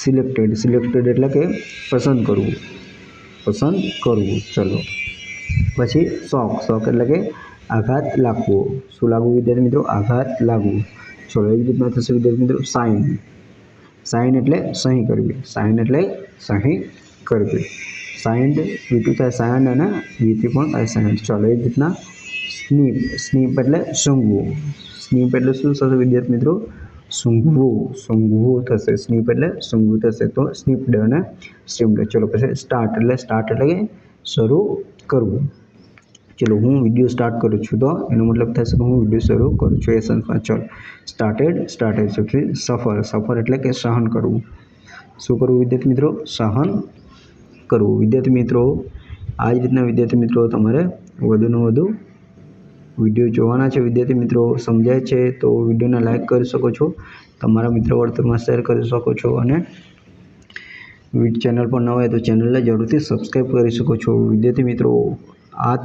A: સિલેક્ટેડ. સિલેક્ટેડ એટલે કે પસંદ કરવું. પસંદ કરવું. ચલો પછી શોક. શોક એટલે કે આઘાત લાગવો. શું લાગવું વિદ્યાર્થી મિત્રો? આઘાત લાગવું. ચલો એ જ રીતના થશે વિદ્યાર્થી મિત્રો સાઇન. સાઇન એટલે સહી કરવી. સાઇન એટલે સહી કરવી. સાઇન્ડ. V2 થાય સાઇન, અને V3 પણ થાય સાઇન. ચલો એ જ રીતના સ્નીપ. સ્નીપ એટલે સૂંઘવું. સ્નીપ એટલે શું થશે વિદ્યાર્થી મિત્રો? સૂંઘવું. સૂંઘવું થશે. સ્નીપ એટલે સૂંઘવું થશે. તો સ્નીપ્ડ અને સ્ટ્રીમ્ડ. ચલો પછી સ્ટાર્ટ. સ્ટાર્ટ એટલે કે શરૂ કરવું. ચલો હું વિડીયો સ્ટાર્ટ કરું છું, તો એનો મતલબ થશે કે હું વિડીયો શરૂ કરું છું એ સેન્સમાં. ચલો સ્ટાર્ટેડ. સ્ટાર્ટેડ. પછી સફર. સફર એટલે કે સહન કરવું. શું કરવું વિદ્યાર્થી મિત્રો? સહન કરવું. વિદ્યાર્થી મિત્રો આ જ રીતના વિદ્યાર્થી મિત્રો તમારે વધુને વધુ વિડીયો જોવાના છે. વિદ્યાર્થી મિત્રો સમજાય છે તો વિડીયોને લાઇક કરી શકો છો, તમારા મિત્રો વર્તુળમાં શેર કરી શકો છો, અને ચેનલ પર ન હોય તો ચેનલને જરૂરથી સબસ્ક્રાઈબ કરી શકો છો. વિદ્યાર્થી મિત્રો આ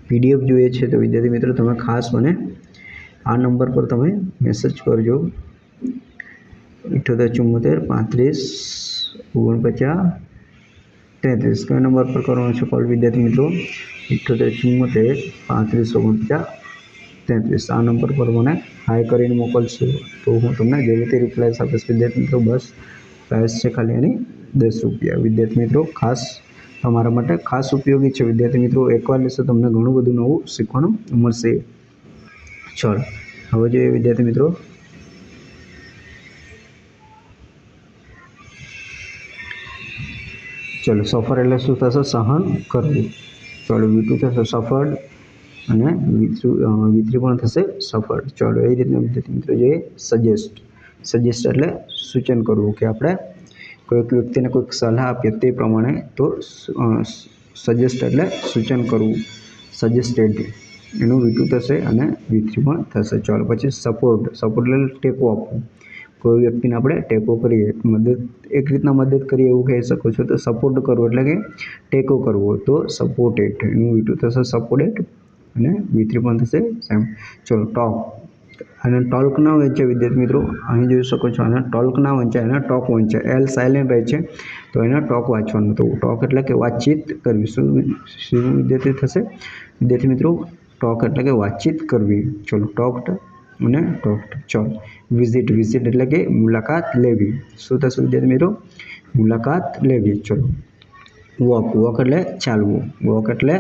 A: PDF જોઈએ છે તો વિદ્યાર્થી મિત્રો તમે ખાસ મને આ નંબર પર તમે મેસેજ કરજો. 78 34 49 33. કયા નંબર પર કરવાનો છે કોલ વિદ્યાર્થી મિત્રો? 78 34 49 33. આ નંબર પર મને હાઈ કરીને મોકલશો તો હું તમને જરૂરથી રિપ્લાય આપીશ વિદ્યાર્થી મિત્રો. બસ પ્રાઇસ છે ખાલી એની 10 રૂપિયા. વિદ્યાર્થી મિત્રો ખાસ તમારા માટે ખાસ ઉપયોગી છે. વિદ્યાર્થી મિત્રો એકવાર લેશો તમને ઘણું બધું નવું શીખવાનું મળશે. ચલો હવે જોઈએ વિદ્યાર્થી મિત્રો ચલો સફર એટલે શું થશે? સહન કરવું. ચલો V2 થશે સફળ અને V3 પણ થશે સફળ. ચલો એ રીતના વિદ્યાર્થી મિત્રો જે સજેસ્ટ એટલે સૂચન કરવું કે આપણે કોઈક વ્યક્તિને કોઈક સલાહ આપીએ તે પ્રમાણે. તો સજેસ્ટ એટલે સૂચન કરવું, સજેસ્ટેડ એનું V2 થશે અને V3 પણ થશે. ચાલો પછી સપોર્ટ એટલે ટેકો આપવું. કોઈ વ્યક્તિને આપણે ટેકો કરીએ, એક રીતના મદદ કરીએ એવું કહી શકો છો. તો સપોર્ટ કરવો એટલે કે ટેકો કરવો, તો સપોર્ટેડ એનું V2 થશે સપોર્ટેડ અને V3 પણ થશે સેમ. ચલો ટોક અને ટોલ્ક ના વંચાય વિદ્યાર્થી મિત્રો, અહીં જોઈ શકો છો. આને ટોલ્ક ના વંચાય, એને ટોક વંચાય. એલ સાયલેન્ટ રહે છે તો એને ટોક વાંચવાનું. તો ટોક એટલે કે વાતચીત કરવી. શું વિદ્યાર્થી થશે વિદ્યાર્થી મિત્રો? ટોક એટલે કે વાતચીત કરવી. ચલો ટોક્ડ અને ટોક્ડ. ચલો વિઝિટ એટલે કે મુલાકાત લેવી. શું થશે વિદ્યાર્થી મિત્રો? મુલાકાત લેવી. ચલો વોક એટલે ચાલવું. વોક એટલે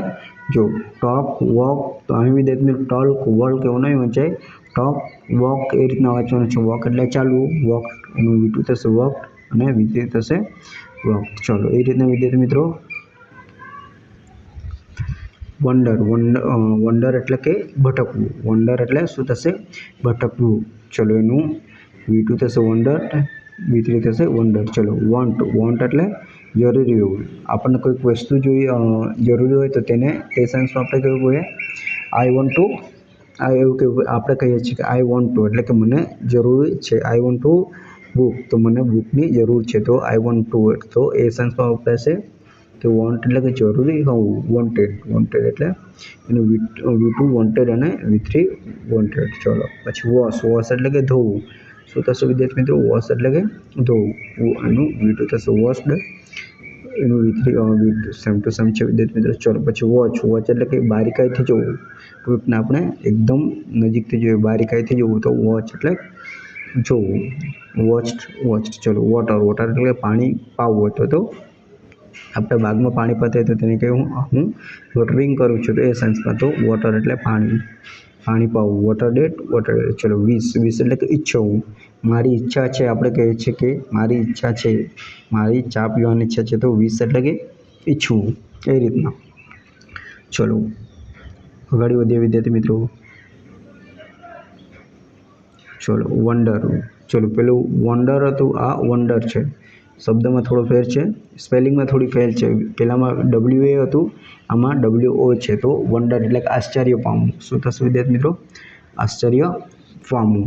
A: જો ટોક વોક, તો અહીં વિદ્યાર્થી મિત્રો ટોક વોક એવું નહીં વંચાય, ટોક વોક એ રીતના વાંચવાનું છે. વોક એટલે ચાલવું, વોક એનું V2 થશે વોક અને V3 થશે વોક. ચલો એ રીતના વિદ્યાર્થી મિત્રો વંડર એટલે કે ભટકવું. વંડર એટલે શું થશે? ભટકવું. ચલો એનું V2 થશે વંડર, V3 થશે વંડર. ચલો વોન્ટ એટલે જરૂરી હોવું. આપણને કોઈક વસ્તુ જરૂરી હોય તો તેને તે સેન્સમાં આપણે કહેવું પડે આઈ વોન્ટ ટુ. એવું કે આપણે કહીએ છીએ કે આઈ વોન્ટ ટુ એટલે કે મને જરૂરી છે. આઈ વોન્ટ ટુ બુક, તો મને બુકની જરૂર છે. તો આઈ વોન્ટ ટુ, તો એ સેન્સમાં વપરાશે. તો વોન્ટ એટલે કે જરૂરી હોવું. વોન્ટેડ એટલે એનું V2 વોન્ટેડ અને V3 વોન્ટેડ. ચલો પછી વોશ એટલે કે ધોવું. શું થશે વિદ્યાર્થી મિત્રો? વોશ એટલે કે ધોવું, એનું V2 થશે વોશ્ડ, એનું V3 સેમ ટુ સેમ છે વિદ્યાર્થી મિત્રો. ચલો પછી વોચ એટલે કે બારીકાઈથી જોવું. કોઈકને આપણે એકદમ નજીકથી જોઈએ, બારીકાઈથી જોવું, તો વોચ એટલે જોવું. વોચ્ડ. ચલો વોટર એટલે પાણી પાવું. તો આપણે બાગમાં પાણી પાતા હોય તો તેને કહે હું વોટરિંગ કરું છું, તો એ સેન્સમાં. તો વોટર એટલે પાણી પાવું. વોટર. ચલો વિશ એટલે કે ઈચ્છવું. મારી ઈચ્છા છે, આપણે કહીએ છીએ કે મારી ઈચ્છા છે, મારી ચા પીવાની ઈચ્છા છે. તો વિશ એટલે કે ઈચ્છવું એ રીતના. ચલો આગળ વધીએ વિદ્યાર્થી મિત્રો. ચલો વંડર. ચલો પેલું વંડર હતું, આ વંડર છે. શબ્દમાં થોડો ફેર છે, સ્પેલિંગમાં થોડી ફેર છે. પહેલામાં WA હતું, આમાં WO છે. તો વંડર એટલે કે આશ્ચર્ય પામવું. શું થશે વિદ્યાર્થી મિત્રો? આશ્ચર્ય પામવું.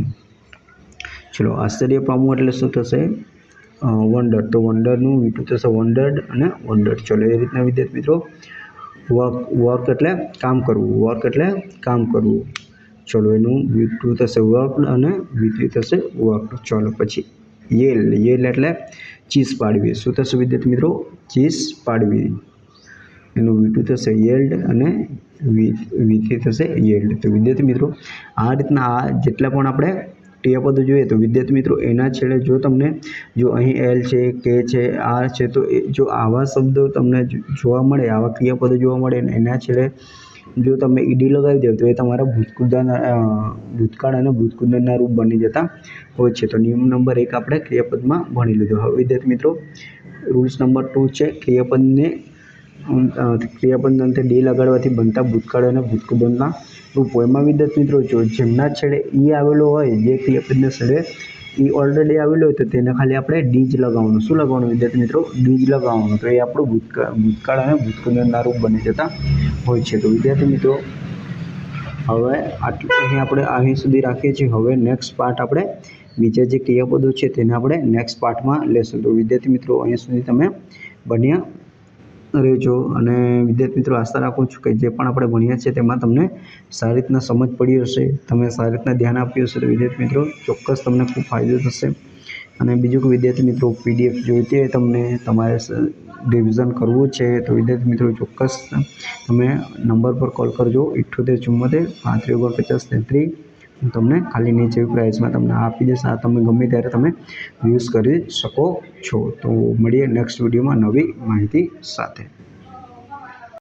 A: ચલો આશ્ચર્ય પામવું એટલે શું થશે? વંડર. તો વંડરનું V2 થશે વંડર્ડ અને વંડર. ચલો એ રીતના વિદ્યાર્થી મિત્રો વર્ક એટલે કામ કરવું. ચલો એનું V2 થશે વર્કડ અને V3 થશે વર્કડ. ચલો પછી યેલ એટલે ચીસ પાડવી. શું થશે વિદ્યાર્થી મિત્રો? ચીસ પાડવી. એનું V2 થશે યેલ્ડ અને V3 થશે યેલ્ડ. તો વિદ્યાર્થી મિત્રો આ રીતના જેટલા પણ આપણે ક્રિયાપદો જોઈએ તો વિદ્યાર્થી મિત્રો એના છેડે જો અહીં એલ છે, કે છે, આર છે, તો જો આવા શબ્દો તમને જોવા મળે, આવા ક્રિયાપદો જોવા મળે ને એના છેડે જો તમે ઈડી લગાવી દો તો એ તમારા ભૂતકાળ અને ભૂતકૃતના રૂપ બની જતા હોય છે. તો નિયમ નંબર 1 આપણે ક્રિયાપદમાં ભણી લીધો. હવે વિદ્યાર્થી મિત્રો રૂલ્સ નંબર 2 છે ક્રિયાપદના અંતે ડી લગાડવાથી બનતા ભૂતકાળ અને ભૂતકૃતના રૂપો. એમાં વિદ્યાર્થી મિત્રો જો જેમના છેડે ઈ આવેલો હોય, જે ક્રિયાપદના છેડે ઈ ઓલરેડી આવેલો હોય તો તેને ખાલી આપણે ડી જ લગાવવાનું. શું લગાવવાનું વિદ્યાર્થી મિત્રો? ડી જ લગાવવાનું. તો એ આપણું ભૂતકાળ અને ભૂતકૃતના રૂપ બની જતા હોય છે. તો વિદ્યાર્થી મિત્રો હવે અહીં આપણે અહીં સુધી રાખીએ છીએ. હવે નેક્સ્ટ પાર્ટ આપણે બીજા જે ક્રિયાપદો છે તેને આપણે નેક્સ્ટ પાર્ટમાં લેશું. તો વિદ્યાર્થી મિત્રો અહીંયા સુધી તમે બન્યા રહેજો. અને વિદ્યાર્થી મિત્રો આશા રાખું છું કે જે પણ આપણે ભણ્યા છે તેમાં તમને સારી રીતના સમજ પડી હશે, તમે સારી રીતના ધ્યાન આપ્યું હશે. તો વિદ્યાર્થી મિત્રો ચોક્કસ તમને ખૂબ ફાયદો થશે. અને બીજું કે વિદ્યાર્થી મિત્રો PDF જોઈતી હોય, તમને તમારે રિવિઝન કરવું છે તો વિદ્યાર્થી મિત્રો ચોક્કસ તમે નંબર પર કોલ કરજો 7874 35 49 33. હું તમને ખાલી નીચે પ્રાઇસમાં તમને આપી દઈશ. આ તમે ગમે ત્યારે તમે યુઝ કરી શકો છો. તો મળીએ નેક્સ્ટ વિડીયોમાં નવી માહિતી સાથે.